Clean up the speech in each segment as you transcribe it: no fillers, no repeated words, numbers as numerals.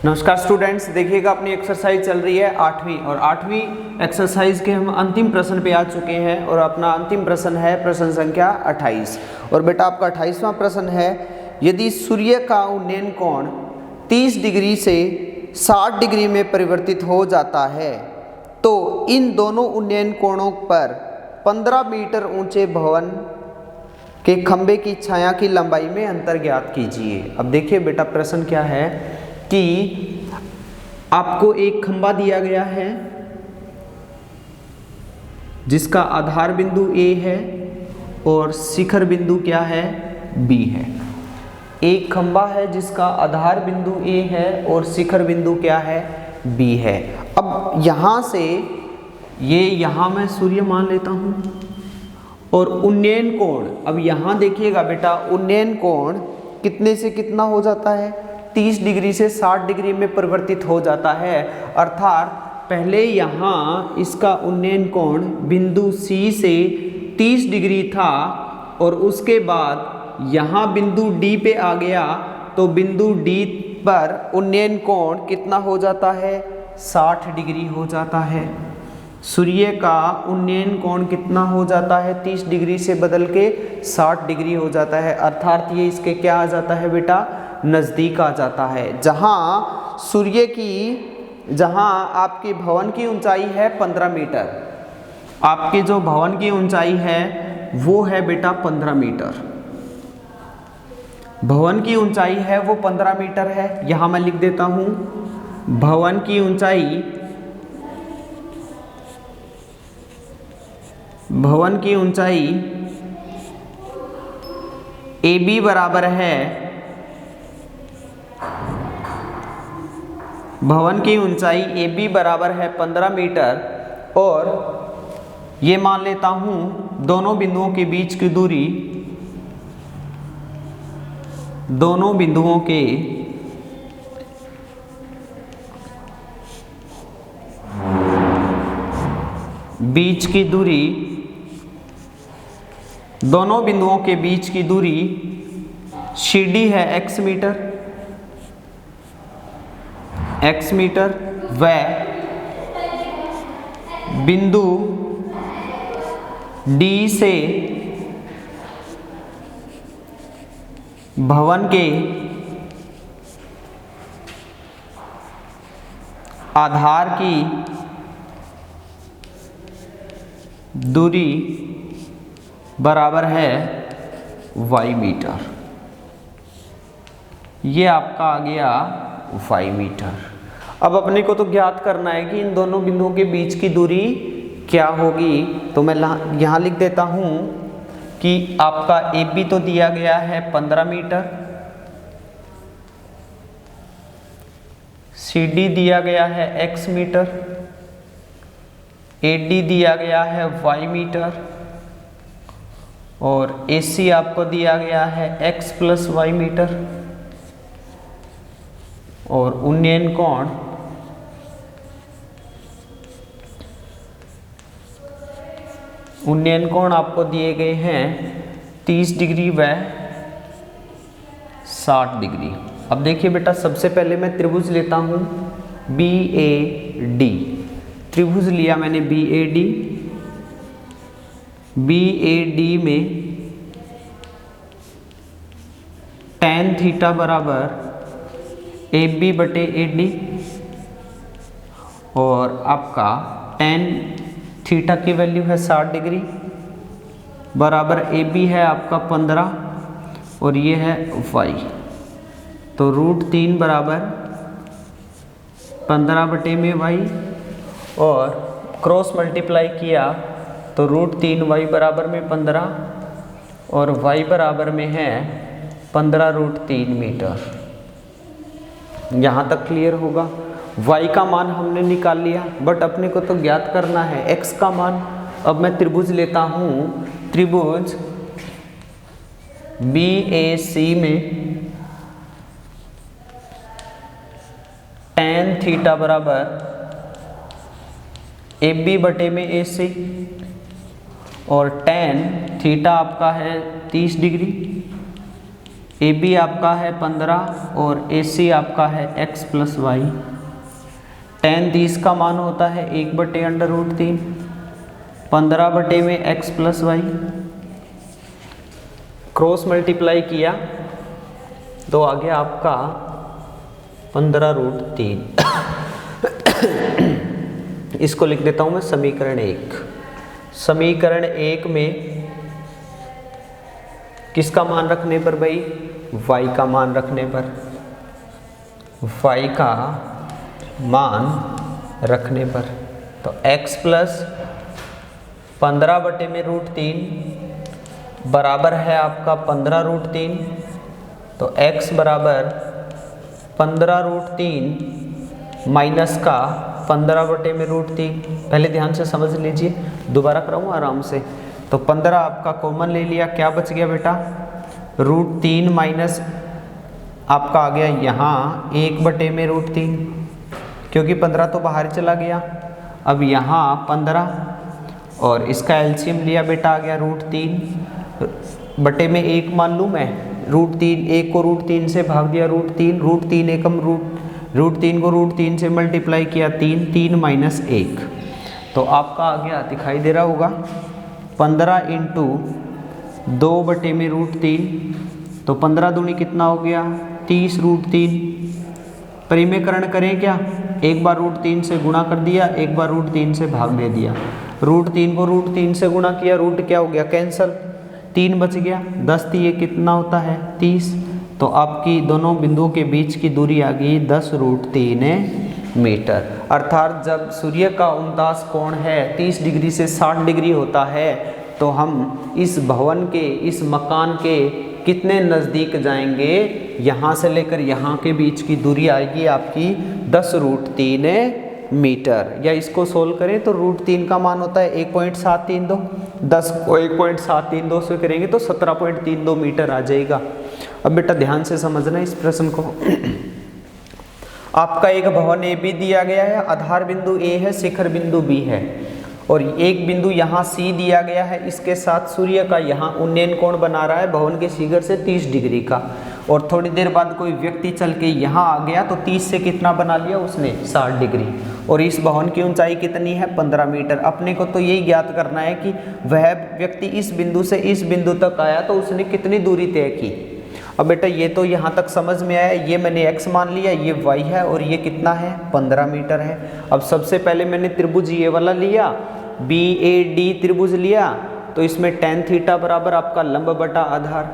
नमस्कार स्टूडेंट्स, देखिएगा अपनी एक्सरसाइज चल रही है 8वीं और 8वीं एक्सरसाइज के हम अंतिम प्रश्न पे आ चुके हैं और अपना अंतिम प्रश्न है प्रश्न संख्या 28। और बेटा आपका 28वां प्रश्न है, यदि सूर्य का उन्नयन कोण 30 डिग्री से 60 डिग्री में परिवर्तित हो जाता है तो इन दोनों उन्नयन कोणों पर 15 मीटर ऊंचे भवन के खंभे की छाया की लंबाई में अंतर ज्ञात कीजिए। अब देखिए बेटा प्रश्न क्या है कि आपको एक खंभा दिया गया है जिसका आधार बिंदु A है और शिखर बिंदु क्या है, B है। एक खंभा है जिसका आधार बिंदु A है और शिखर बिंदु क्या है, B है। अब यहां से यहां मैं सूर्य मान लेता हूं और उन्नयन कोण, अब यहां देखिएगा बेटा उन्नयन कोण कितने से कितना हो जाता है, 30 डिग्री से 60 डिग्री में परिवर्तित हो जाता है। अर्थात पहले यहाँ इसका उन्नयन कोण बिंदु C से 30 डिग्री था और उसके बाद यहाँ बिंदु D पे आ गया तो बिंदु D पर उन्नयन कोण कितना हो जाता है, 60 डिग्री हो जाता है। सूर्य का उन्नयन कोण कितना हो जाता है, 30 डिग्री से बदल के 60 डिग्री हो जाता है। अर्थात ये इसके क्या आ जाता है बेटा, नज़दीक आ जाता है। जहां आपके भवन की ऊंचाई है 15 मीटर, आपके जो भवन की ऊंचाई है वो है बेटा 15 मीटर, भवन की ऊंचाई है वो 15 मीटर है। यहां मैं लिख देता हूं भवन की ऊंचाई AB बराबर है, भवन की ऊंचाई AB बराबर है 15 मीटर और ये मान लेता हूं दोनों बिंदुओं के बीच की दूरी, दोनों बिंदुओं के बीच की दूरी, दोनों बिंदुओं के बीच की दूरी CD है x मीटर व बिंदु D से भवन के आधार की दूरी बराबर है y मीटर। ये आपका आ गया y मीटर। अब अपने को तो ज्ञात करना है कि इन दोनों बिंदुओं के बीच की दूरी क्या होगी, तो मैं यहाँ लिख देता हूँ कि आपका AB तो दिया गया है 15 मीटर, CD दिया गया है x मीटर, AD दिया गया है y मीटर और AC आपको दिया गया है x प्लस y मीटर और उन्नयन कोण आपको दिए गए हैं 30 डिग्री व 60 डिग्री। अब देखिए बेटा सबसे पहले मैं त्रिभुज लेता हूं BAD, त्रिभुज लिया मैंने BAD में tan थीटा बराबर AB बटे AD और आपका tan थीटा की वैल्यू है 60 डिग्री बराबर AB है आपका 15 और ये है y, तो √3 बराबर 15 बटे में y और क्रॉस मल्टीप्लाई किया तो √3y बराबर में 15 और y बराबर में है 15√3 मीटर। यहाँ तक क्लियर होगा। y का मान हमने निकाल लिया बट अपने को तो ज्ञात करना है x का मान। अब मैं त्रिभुज लेता हूँ, त्रिभुज BAC में tan थीटा बराबर AB बटे में AC और tan थीटा आपका है 30 डिग्री, ए बी आपका है 15 और ए सी आपका है x प्लस वाई। tan 30 का मान होता है 1/√3, 15 बटे में x plus y, cross multiply किया तो आ गया आपका 15√3। इसको लिख देता हूं मैं समीकरण 1। समीकरण 1 में किसका मान रखने पर भाई? y का मान रखने पर, y का मान रखने पर तो x प्लस 15/√3 बराबर है आपका 15√3। तो x बराबर 15√3 माइनस का 15/√3। पहले ध्यान से समझ लीजिए, दोबारा कराऊँ आराम से। तो 15 आपका कॉमन ले लिया, क्या बच गया बेटा? √3 माइनस आपका आ गया यहाँ 1/√3, क्योंकि 15 तो बाहर चला गया। अब यहाँ 15 और इसका एलसीएम लिया बेटा, आ गया √3 बटे में 1 मान लूँ मैं। √3, 1 को √3 से भाग दिया √3, √3 एकम √3 को √3 से मल्टीप्लाई किया 3, 3 माइनस 1। तो आपका आ गया, दिखाई दे रहा होगा, 15 इंटू 2/√3। तो 15 दूनी कितना हो गया? 30√3। परिमेयकरण करें क्या? एक बार √3 से गुणा कर दिया, एक बार √3 से भाग दे दिया। √3 को √3 से गुणा किया, रूट क्या हो गया? कैंसल, 3 बच गया। 10 ये कितना होता है? 30। तो आपकी दोनों बिंदुओं के बीच की दूरी आ गई 10√3 मीटर। अर्थात जब सूर्य का उनतास कोण है 30 डिग्री से 60 डिग्री होता है, तो हम इस भवन के, इस मकान के कितने नज़दीक जाएंगे? यहाँ से लेकर यहाँ के बीच की दूरी आएगी आपकी 10√3 मीटर। या इसको सोल्व करें तो √3 का मान होता है 1.732। 10 को 1.732 से करेंगे तो 17.32 मीटर आ जाएगा। अब बेटा ध्यान से समझना इस प्रश्न को। आपका एक भवन ए बी दिया गया है, आधार बिंदु ए है, शिखर बिंदु बी है, और एक बिंदु यहाँ सी दिया गया है, इसके साथ सूर्य का यहाँ उन्नयन कोण बना रहा है भवन के शिखर से 30 डिग्री का। और थोड़ी देर बाद कोई व्यक्ति चल के यहाँ आ गया तो 30 से कितना बना लिया उसने? 60 डिग्री। और इस भवन की ऊंचाई कितनी है? 15 मीटर। अपने को तो यही ज्ञात करना है कि वह व्यक्ति इस बिंदु से इस बिंदु तक आया तो उसने कितनी दूरी तय की। अब बेटा ये तो यहाँ तक समझ में आया, ये मैंने x मान लिया, ये y है, और ये कितना है? 15 मीटर है। अब सबसे पहले मैंने त्रिभुज ये वाला लिया, BAD त्रिभुज लिया, तो इसमें tan थीटा बराबर आपका लंब बटा आधार।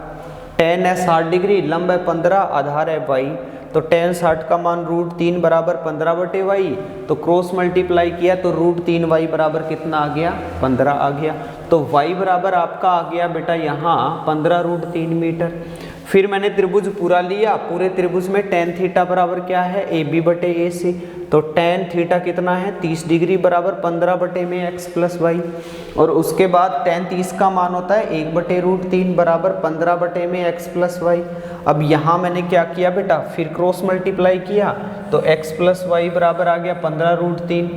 tan है 60 डिग्री, लंब है 15, आधार है y। तो tan 60 का मान √3 बराबर 15/y। तो क्रॉस मल्टीप्लाई किया तो √3y बराबर कितना आ गया? 15 आ गया। तो y बराबर आपका आ गया बेटा यहाँ 15√3 मीटर। फिर मैंने त्रिभुज पूरा लिया, पूरे त्रिभुज में tan थीटा बराबर क्या है? AB/AC। तो tan थीटा कितना है? 30 डिग्री बराबर 15 बटे में x प्लस वाई। और उसके बाद tan 30 का मान होता है 1/√3 बराबर 15 बटे में x प्लस वाई। अब यहाँ मैंने क्या किया बेटा? फिर क्रॉस मल्टीप्लाई किया तो x प्लस वाई बराबर आ गया 15√3।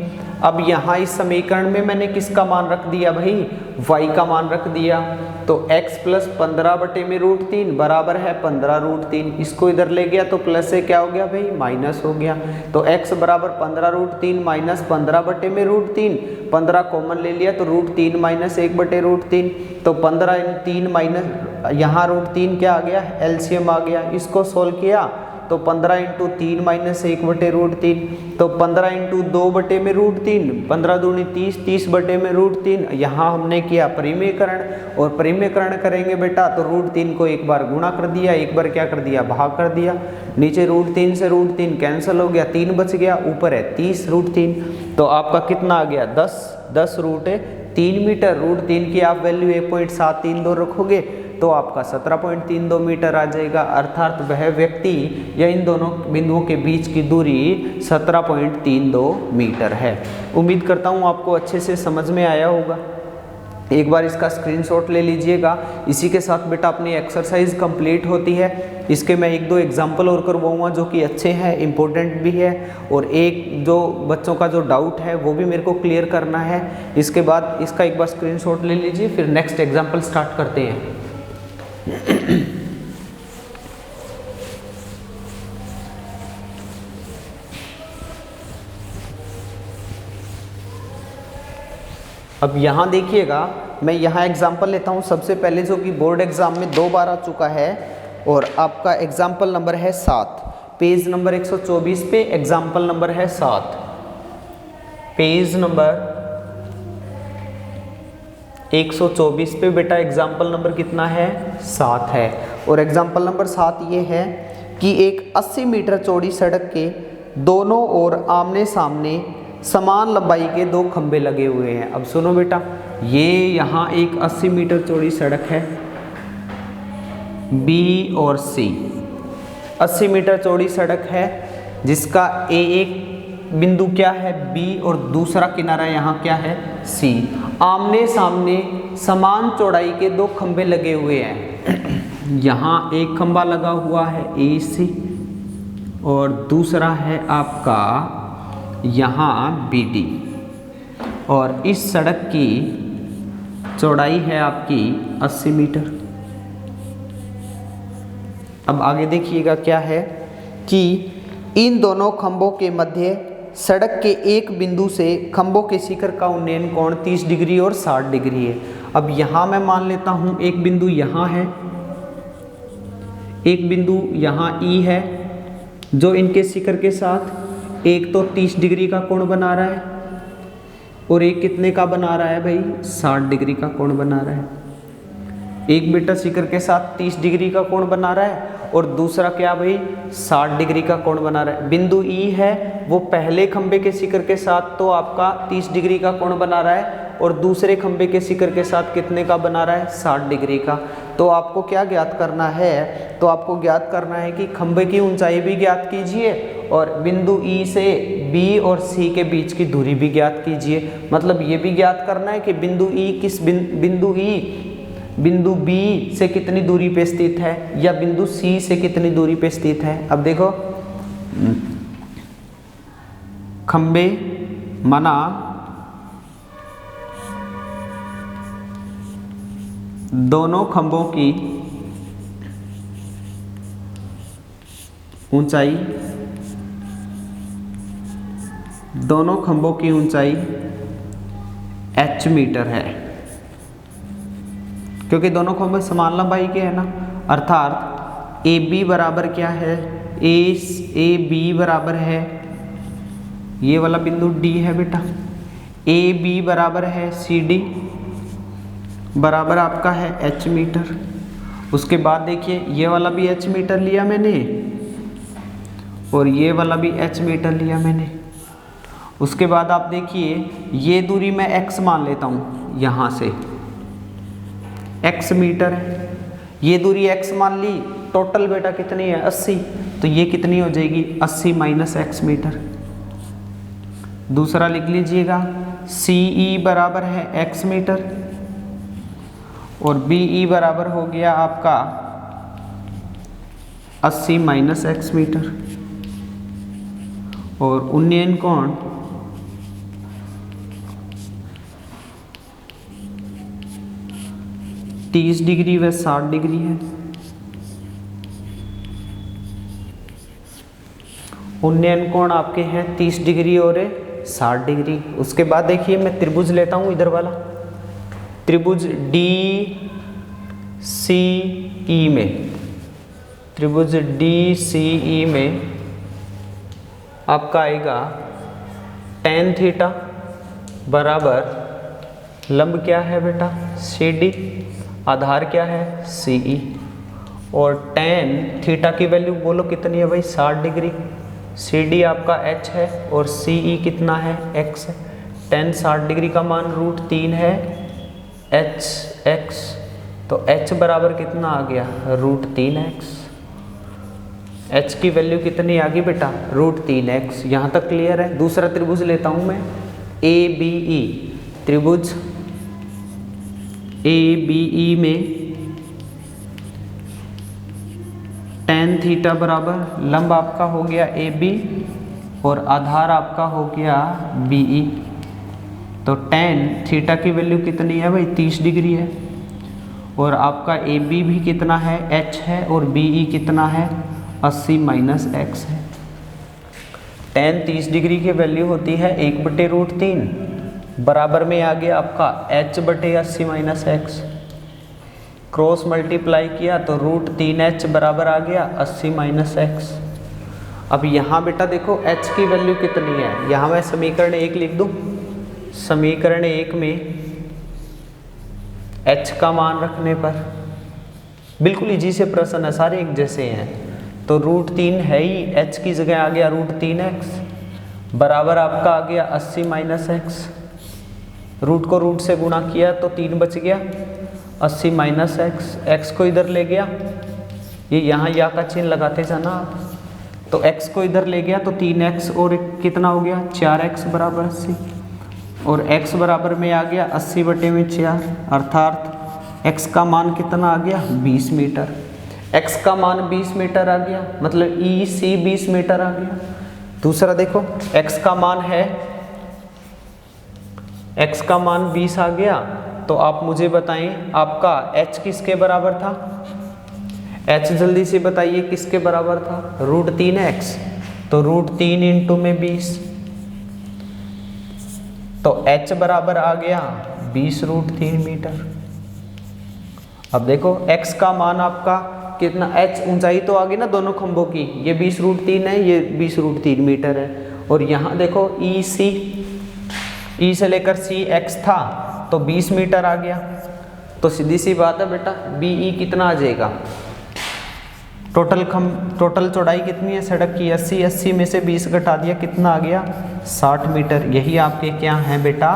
अब यहाँ इस समीकरण में मैंने किसका मान रख दिया भाई? y का मान रख दिया। तो x प्लस 15 बटे में √3 बराबर है 15√3। इसको इधर ले गया तो प्लस से क्या हो गया भाई? माइनस हो गया। तो x बराबर 15√3 माइनस 15 बटे में √3, 15 कॉमन ले लिया तो √3 माइनस 1/√3। तो 15 माइनस यहाँ √3 क्या आ गया? एलसीएम आ गया। इसको सोल्व किया तो 15 इंटू 3 माइनस 1/√3। तो 15 इंटू 2 बटे में √3, 15 दूनी 30, 30 बटे में √3। यहाँ हमने किया परिमेयकरण, और परिमेयकरण करेंगे बेटा तो √3 को एक बार गुणा कर दिया, एक बार क्या कर दिया? भाग कर दिया। नीचे √3 से √3 कैंसिल हो गया, 3 बच गया, ऊपर है 30√3। तो आपका कितना आ गया? 10√3 मीटर। √3 की आप वैल्यू 1.732 रखोगे तो आपका 17.32 मीटर आ जाएगा। अर्थात वह व्यक्ति या इन दोनों बिंदुओं के बीच की दूरी 17.32 मीटर है। उम्मीद करता हूँ आपको अच्छे से समझ में आया होगा। एक बार इसका स्क्रीनशॉट ले लीजिएगा। इसी के साथ बेटा अपनी एक्सरसाइज कंप्लीट होती है। इसके मैं 1-2 एग्जाम्पल और करवाऊँगा जो कि अच्छे हैं, इम्पोर्टेंट भी है, और एक जो बच्चों का जो डाउट है वो भी मेरे को क्लियर करना है। इसके बाद इसका एक बार स्क्रीनशॉट ले लीजिए, फिर नेक्स्ट एग्जाम्पल स्टार्ट करते हैं। अब यहाँ देखिएगा, मैं यहाँ एग्जाम्पल लेता हूँ सबसे पहले, जो कि बोर्ड एग्जाम में 2 बार आ चुका है, और आपका एग्जाम्पल नंबर है 7, पेज नंबर 124 पे एग्जाम्पल नंबर है 7, पेज नंबर 124 पे बेटा एग्जाम्पल नंबर कितना है, 7 है। और एग्जाम्पल नंबर 7 ये है कि एक 80 मीटर चौड़ी सड़क के दोनों ओर आमने सामने समान लंबाई के 2 खंबे लगे हुए हैं। अब सुनो बेटा, ये यहाँ एक 80 मीटर चौड़ी सड़क है, बी और सी, 80 मीटर चौड़ी सड़क है जिसका एक बिंदु क्या है, बी, और दूसरा किनारा यहाँ क्या है, सी। आमने सामने समान चौड़ाई के 2 खंबे लगे हुए हैं। यहाँ एक खंबा लगा हुआ है ए सी, और दूसरा है आपका यहाँ बी डी, और इस सड़क की चौड़ाई है आपकी 80 मीटर। अब आगे देखिएगा क्या है कि इन दोनों खंभों के मध्य सड़क के एक बिंदु से खंभों के शिखर का उन्नयन कोण 30 डिग्री और 60 डिग्री है। अब यहाँ मैं मान लेता हूँ एक बिंदु यहाँ है, एक बिंदु यहाँ ई है, जो इनके शिखर के साथ एक तो 30 डिग्री का कोण बना रहा है, और एक कितने का बना रहा है भाई, 60 डिग्री का कोण बना रहा है। एक बेटा शिखर के साथ 30 डिग्री का कोण बना रहा है, और दूसरा क्या भाई, 60 डिग्री का कोण बना रहा है। बिंदु ई है वो पहले खंबे के शिखर के साथ तो आपका 30 डिग्री का कोण बना रहा है, और दूसरे खंबे के शिखर के साथ कितने का बना रहा है, 60 डिग्री का। तो आपको क्या ज्ञात करना है, तो आपको ज्ञात करना है कि खंबे की ऊंचाई भी ज्ञात कीजिए, और बिंदु ई से बी और सी के बीच की दूरी भी ज्ञात कीजिए। मतलब ये भी ज्ञात करना है कि बिंदु ई बिंदु बी से कितनी दूरी पे स्थित है, या बिंदु सी से कितनी दूरी पे स्थित है। अब देखो, खंबे माना दोनों खंभों की ऊंचाई, दोनों खंभों की ऊंचाई h मीटर है, क्योंकि दोनों खंभे समान लंबाई के हैं ना। अर्थात ए बी बराबर क्या है, ए बी बराबर है, ये वाला बिंदु डी है बेटा, ए बी बराबर है सी डी, बराबर आपका है h मीटर। उसके बाद देखिए, ये वाला भी h मीटर लिया मैंने, और ये वाला भी h मीटर लिया मैंने। उसके बाद आप देखिए, ये दूरी मैं x मान लेता हूँ, यहाँ से x मीटर है, ये दूरी x मान ली। टोटल बेटा कितनी है, 80, तो ये कितनी हो जाएगी, 80 माइनस x मीटर। दूसरा लिख लीजिएगा, CE बराबर है x मीटर, और BE बराबर हो गया आपका 80 माइनस x मीटर, और उन्नयन कोण 30 डिग्री व 60 डिग्री है। उन्नयन कोण आपके हैं 30 डिग्री और 60 डिग्री। उसके बाद देखिए, मैं त्रिभुज लेता हूँ, इधर वाला त्रिभुज DCE में, त्रिभुज DCE में आपका आएगा tan थीटा बराबर लंब क्या है बेटा, CD, आधार क्या है CE, और tan थीटा की वैल्यू बोलो कितनी है भाई, 60 डिग्री। CD आपका h है और CE कितना है, x है। tan 60 डिग्री का मान √3 है hx, तो h बराबर कितना आ गया, √3x। h की वैल्यू कितनी आ गई बेटा, √3x। यहाँ तक क्लियर है। दूसरा त्रिभुज लेता हूँ मैं, ABE, त्रिभुज ABE में tan थीटा बराबर लंब आपका हो गया AB, और आधार आपका हो गया BE। तो tan थीटा की वैल्यू कितनी है भाई, 30 डिग्री है, और आपका AB भी कितना है, h है, और BE कितना है, 80 माइनस x है। tan 30 डिग्री की वैल्यू होती है 1/√3, बराबर में आ गया आपका h बटे 80 माइनस एक्स, क्रॉस मल्टीप्लाई किया तो √3h बराबर आ गया 80 माइनस एक्स। अब यहाँ बेटा देखो h की वैल्यू कितनी है, यहाँ मैं समीकरण 1 लिख दूँ। समीकरण 1 में h का मान रखने पर बिल्कुल इजी से प्रश्न है, सारे एक जैसे हैं। तो √3 है ही, h की जगह आ गया √3x बराबर आपका आ गया 80 माइनस एक्स। रूट को रूट से गुणा किया तो 3 बच गया, 80 माइनस एक्स, एक्स को इधर ले गया, ये यहाँ या का चिन्ह लगाते जाना आप। तो x को इधर ले गया तो 3x और कितना हो गया 4x बराबर 80, और x बराबर में आ गया 80 बटे में 4, अर्थात x का मान कितना आ गया 20 मीटर। x का मान 20 मीटर आ गया, मतलब EC 20 मीटर आ गया। दूसरा देखो x का मान है, x का मान 20 आ गया, तो आप मुझे बताएं आपका h किसके बराबर था। h जल्दी से बताइए किसके बराबर था, √3x, तो √3 इंटू में 20, तो h बराबर आ गया 20 √3 मीटर। अब देखो x का मान आपका कितना, h ऊंचाई तो आ गई ना दोनों खंभों की, ये 20 √3 है, ये 20 √3 मीटर है। और यहाँ देखो E से लेकर CX था तो 20 मीटर आ गया। तो सीधी सी बात है बेटा BE कितना आ जाएगा, टोटल चौड़ाई कितनी है सड़क की 80, 80 में से 20 घटा दिया कितना आ गया 60 मीटर। यही आपके क्या है बेटा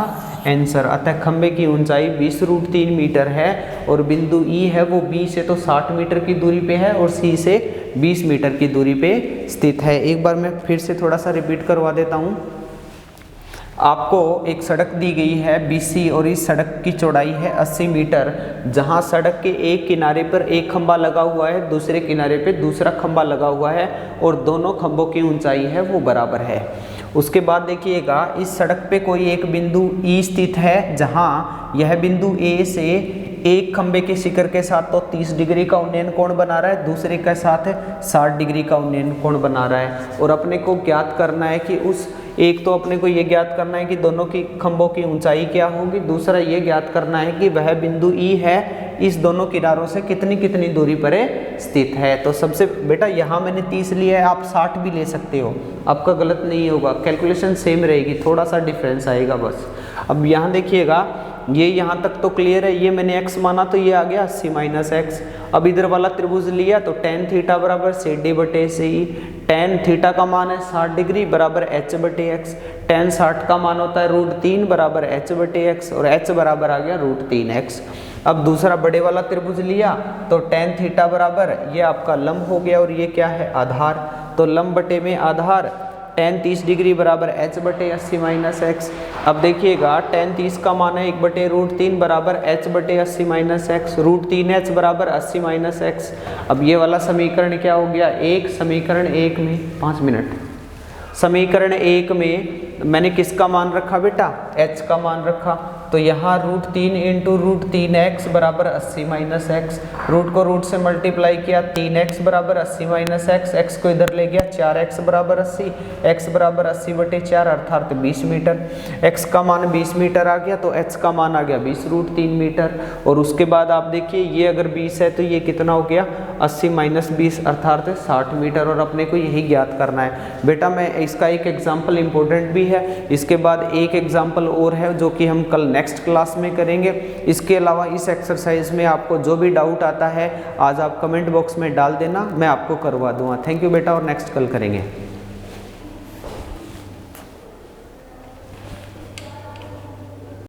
आंसर। अतः खंबे की ऊंचाई 20 √3 मीटर है और बिंदु E है वो B से तो 60 मीटर की दूरी पे है और C से 20 मीटर की दूरी पे स्थित है। एक बार मैं फिर से थोड़ा सा रिपीट करवा देता हूँ। आपको एक सड़क दी गई है BC और इस सड़क की चौड़ाई है 80 मीटर, जहां सड़क के एक किनारे पर एक खंबा लगा हुआ है, दूसरे किनारे पे दूसरा खंबा लगा हुआ है और दोनों खंभों की ऊंचाई है वो बराबर है। उसके बाद देखिएगा इस सड़क पे कोई एक बिंदु E स्थित है, जहां यह बिंदु A से एक खंबे के शिखर के साथ तो 30 डिग्री का उन्नयन कोण बना रहा है, दूसरे के साथ 60 डिग्री का उन्नयन कोण बना रहा है। और अपने को ज्ञात करना है कि उस एक तो अपने को ये ज्ञात करना है कि दोनों की खंभों की ऊंचाई क्या होगी, दूसरा ये ज्ञात करना है कि वह बिंदु E है इस दोनों किनारों से कितनी कितनी दूरी पर स्थित है। तो सबसे बेटा यहाँ मैंने 30 लिया है, आप 60 भी ले सकते हो, आपका गलत नहीं होगा, कैलकुलेशन सेम रहेगी, थोड़ा सा डिफरेंस आएगा बस। अब यहाँ देखिएगा ये यहाँ तक तो क्लियर है, ये मैंने x माना तो ये आ गया 80 माइनस एक्स। अब इधर वाला त्रिभुज लिया तो tan थीटा बराबर CD बटे SE, tan थीटा का मान है 60 डिग्री बराबर h बटे x, tan 60 का मान होता है √3 बराबर h बटे x और h बराबर आ गया √3x। अब दूसरा बड़े वाला त्रिभुज लिया तो tan थीटा बराबर ये आपका लंब हो गया और ये क्या है आधार, तो लंब बटे में आधार tan 30 डिग्री बराबर h बटे 80 माइनस एक्स। अब देखिएगा tan 30 का मान है 1 बटे √3 बराबर h बटे 80 माइनस एक्स, √3h बराबर 80 माइनस एक्स। अब ये वाला समीकरण क्या हो गया, एक समीकरण 1 में 5 मिनट, समीकरण 1 में मैंने किसका मान रखा बेटा h का मान रखा, तो यहाँ √3 इंटू √3x बराबर 80 माइनस एक्स, रूट को रूट से मल्टीप्लाई किया 3x बराबर 80 माइनस एक्स, x को इधर ले गया 4x बराबर 80, x बराबर 80 बटे 4 अर्थात 20 मीटर। x का मान 20 मीटर आ गया तो h का मान आ गया 20 √3 मीटर। और उसके बाद आप देखिए ये अगर 20 है तो ये कितना हो गया 80 माइनस 20 अर्थात 60 मीटर, और अपने को यही ज्ञात करना है बेटा। मैं इसका एक एग्जाम्पल इम्पोर्टेंट भी है, इसके बाद एक एग्जाम्पल और है जो कि हम कल नेक्स्ट क्लास में करेंगे। इसके अलावा इस एक्सरसाइज में आपको जो भी डाउट आता है आज आप कमेंट बॉक्स में डाल देना, मैं आपको करवा दूंगा। थैंक यू बेटा, और नेक्स्ट कल करेंगे।